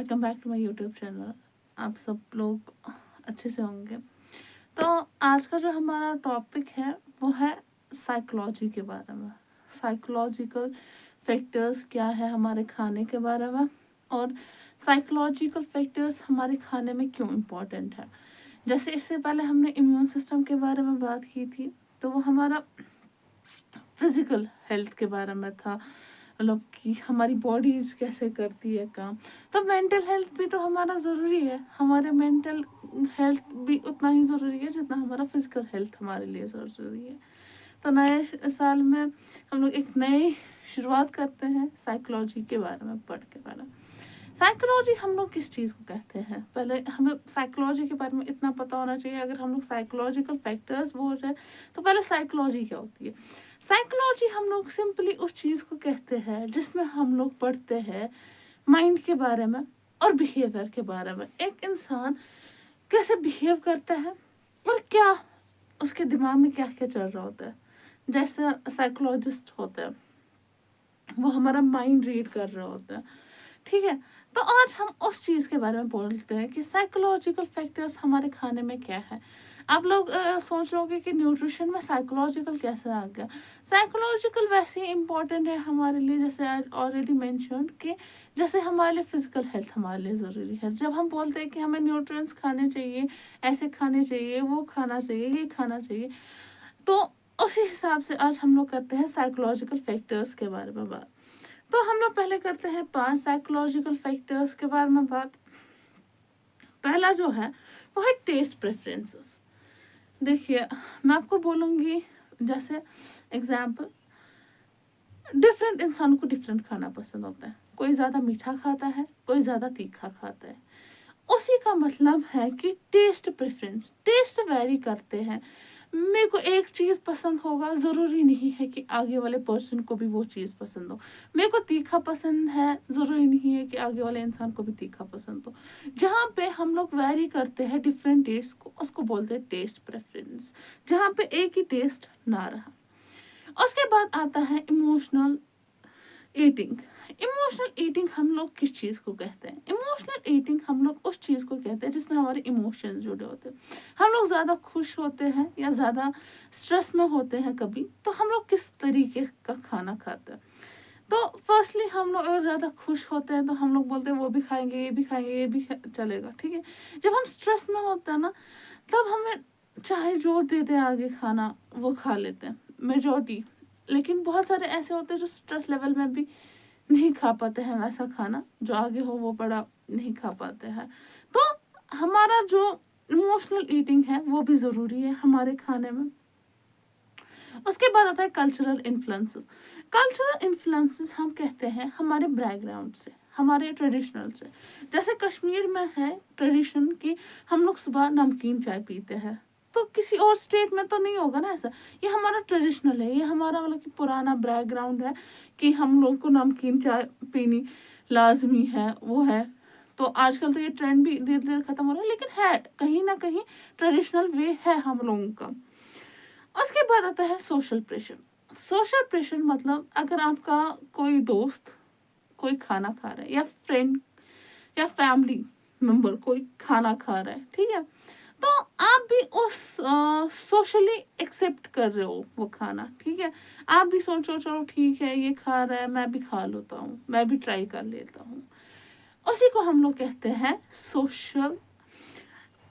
Welcome back to my YouTube channel. आप सब लोग अच्छे से होंगे। तो आज का जो हमारा टॉपिक है वो है साइकोलॉजी के बारे में। साइकोलॉजिकल फैक्टर्स क्या है हमारे खाने के बारे में, और साइकोलॉजिकल फैक्टर्स हमारे खाने में क्यों इम्पोर्टेंट है। जैसे इससे पहले हमने इम्यून सिस्टम के बारे में बात की थी, तो वो हमारा फिजिकल हेल्थ के बारे में था, मतलब कि हमारी बॉडीज कैसे करती है काम। तो मेंटल हेल्थ भी तो हमारा ज़रूरी है, हमारे मेंटल हेल्थ भी उतना ही ज़रूरी है जितना हमारा फिजिकल हेल्थ हमारे लिए ज़रूरी है। तो नए साल में हम लोग एक नई शुरुआत करते हैं साइकोलॉजी के बारे में पढ़ के। पहले साइकोलॉजी हम लोग किस चीज़ को कहते हैं, पहले हमें साइकोलॉजी के बारे में इतना पता होना चाहिए। अगर हम लोग साइकोलॉजिकल फैक्टर्स बोल रहे हैं तो पहले साइकोलॉजी क्या होती है। साइकोलॉजी हम लोग सिंपली उस चीज़ को कहते हैं जिसमें हम लोग पढ़ते हैं माइंड के बारे में और बिहेवियर के बारे में। एक इंसान कैसे बिहेव करता है और क्या उसके दिमाग में क्या क्या चल रहा होता है। जैसे साइकोलॉजिस्ट होता है, वो हमारा माइंड रीड कर रहा होता है, ठीक है। तो आज हम उस चीज़ के बारे में बोलते हैं कि साइकोलॉजिकल फैक्टर्स हमारे खाने में क्या है। आप लोग सोच रहे होंगे कि न्यूट्रिशन में साइकोलॉजिकल कैसे आ गया। साइकोलॉजिकल वैसे ही इम्पोर्टेंट है हमारे लिए, जैसे आई ऑलरेडी मेंशन्ड कि जैसे हमारे लिए फिजिकल हेल्थ हमारे लिए ज़रूरी है। जब हम बोलते हैं कि हमें न्यूट्रिएंट्स खाने चाहिए, ऐसे खाने चाहिए, वो खाना चाहिए, ये खाना चाहिए, तो उसी हिसाब से आज हम लोग करते हैं साइकोलॉजिकल फैक्टर्स के बारे में बात। तो हम लोग पहले करते हैं 5 साइकोलॉजिकल फैक्टर्स के बारे में बात। पहला जो है वो है टेस्ट प्रेफरेंसेस। देखिए, मैं आपको बोलूँगी, जैसे एग्जाम्पल, डिफरेंट इंसानों को डिफरेंट खाना पसंद होता है। कोई ज़्यादा मीठा खाता है, कोई ज़्यादा तीखा खाता है। उसी का मतलब है कि टेस्ट प्रेफरेंस, टेस्ट वेरी करते हैं। मेरे को एक चीज़ पसंद होगा, ज़रूरी नहीं है कि आगे वाले पर्सन को भी वो चीज़ पसंद हो। मेरे को तीखा पसंद है, ज़रूरी नहीं है कि आगे वाले इंसान को भी तीखा पसंद हो। जहाँ पे हम लोग वेरी करते हैं डिफरेंट टेस्ट को, उसको बोलते हैं टेस्ट प्रेफरेंस, जहाँ पे एक ही टेस्ट ना रहा। उसके बाद आता है इमोशनल ईटिंग। इमोशनल ईटिंग हम लोग किस चीज़ को कहते हैं। इमोशनल ईटिंग हम लोग उस चीज़ को कहते हैं जिसमें हमारे इमोशंस जुड़े होते हैं। हम लोग ज़्यादा खुश होते हैं या ज़्यादा स्ट्रेस में होते हैं कभी, तो हम लोग किस तरीके का खाना खाते हैं। तो फर्स्टली हम लोग अगर ज़्यादा खुश होते हैं तो हम लोग बोलते हैं वो भी खाएंगे, ये भी खाएंगे, ये भी चलेगा, ठीक है। जब हम स्ट्रेस में होते हैं ना, तब हमें चाहे जो दे दे आगे खाना वो खा लेते हैं मेजॉरिटी। लेकिन बहुत सारे ऐसे होते हैं जो स्ट्रेस लेवल में भी नहीं खा पाते हैं वैसा खाना, जो आगे हो वो बड़ा नहीं खा पाते हैं। तो हमारा जो इमोशनल ईटिंग है वो भी ज़रूरी है हमारे खाने में। उसके बाद आता है कल्चरल इन्फ्लुएंसेस। कल्चरल इन्फ्लुएंसेस हम कहते हैं हमारे बैकग्राउंड से, हमारे ट्रेडिशनल से। जैसे कश्मीर में है ट्रेडिशन कि हम लोग सुबह नमकीन चाय पीते हैं, तो किसी और स्टेट में तो नहीं होगा ना ऐसा। ये हमारा ट्रेडिशनल है, ये हमारा मतलब कि पुराना बैकग्राउंड है कि हम लोग को नमकीन चाय पीनी लाजमी है, वो है। तो आजकल तो ये ट्रेंड भी धीरे धीरे खत्म हो रहा है, लेकिन है कहीं ना कहीं ट्रेडिशनल वे है हम लोगों का। उसके बाद आता है सोशल प्रेशर। सोशल प्रेशर मतलब अगर आपका कोई दोस्त कोई खाना खा रहा है, या फ्रेंड या फैमिली मेंबर कोई खाना खा रहा है, ठीक है, तो आप भी उस सोशली एक्सेप्ट कर रहे हो वो खाना, ठीक है। आप भी सोचो चलो ठीक है ये खा रहा है, मैं भी खा लेता हूँ, मैं भी ट्राई कर लेता हूँ। उसी को हम लोग कहते हैं सोशल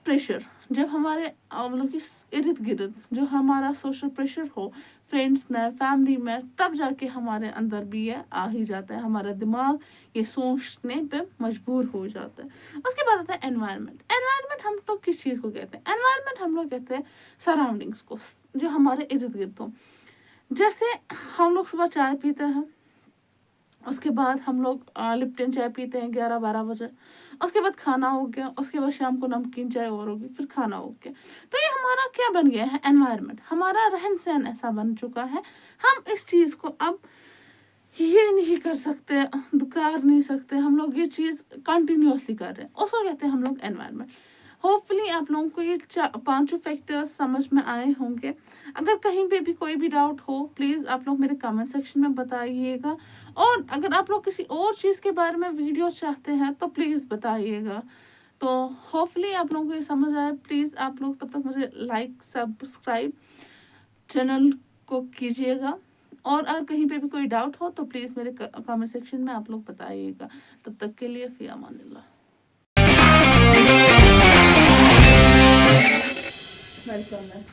प्रेशर। जब हमारे मतलब कि इर्द गिर्द जो हमारा सोशल प्रेशर हो, फ्रेंड्स में, फैमिली में, तब जाके हमारे अंदर भी ये आ ही जाता है, हमारा दिमाग ये सोचने पे मजबूर हो जाता है। उसके बाद आता है एनवायरनमेंट। एनवायरनमेंट हम लोग किस चीज़ को कहते हैं। एनवायरनमेंट हम लोग कहते हैं सराउंडिंग्स को, जो हमारे इर्द गिर्द हो। जैसे हम लोग सुबह चाय पीते हैं, उसके बाद हम लोग लिप्टन चाय पीते हैं 11-12 बजे, उसके बाद खाना हो गया, उसके बाद शाम को नमकीन चाय और होगी, फिर खाना हो गया। तो ये हमारा क्या बन गया है, एनवायरनमेंट। हमारा रहन सहन ऐसा बन चुका है, हम इस चीज़ को अब ये नहीं कर सकते, दुकार नहीं सकते, हम लोग ये चीज़ कंटिन्यूअसली कर रहे हैं, उसको कहते हैं हम लोग एनवायरनमेंट। होपफुली आप लोगों को ये 5 फैक्टर्स समझ में आए होंगे। अगर कहीं पे भी कोई भी डाउट हो प्लीज़ आप लोग मेरे कमेंट सेक्शन में बताइएगा, और अगर आप लोग किसी और चीज़ के बारे में वीडियो चाहते हैं तो प्लीज़ बताइएगा। तो होपफुली आप लोगों को ये समझ आए। प्लीज़ आप लोग तब तक मुझे लाइक सब्सक्राइब चैनल को कीजिएगा, और अगर कहीं पे भी कोई डाउट हो तो प्लीज़ मेरे कमेंट सेक्शन में आप लोग बताइएगा। तब तक के लिए फ़ी अमानिल्लाह। वेलकम है।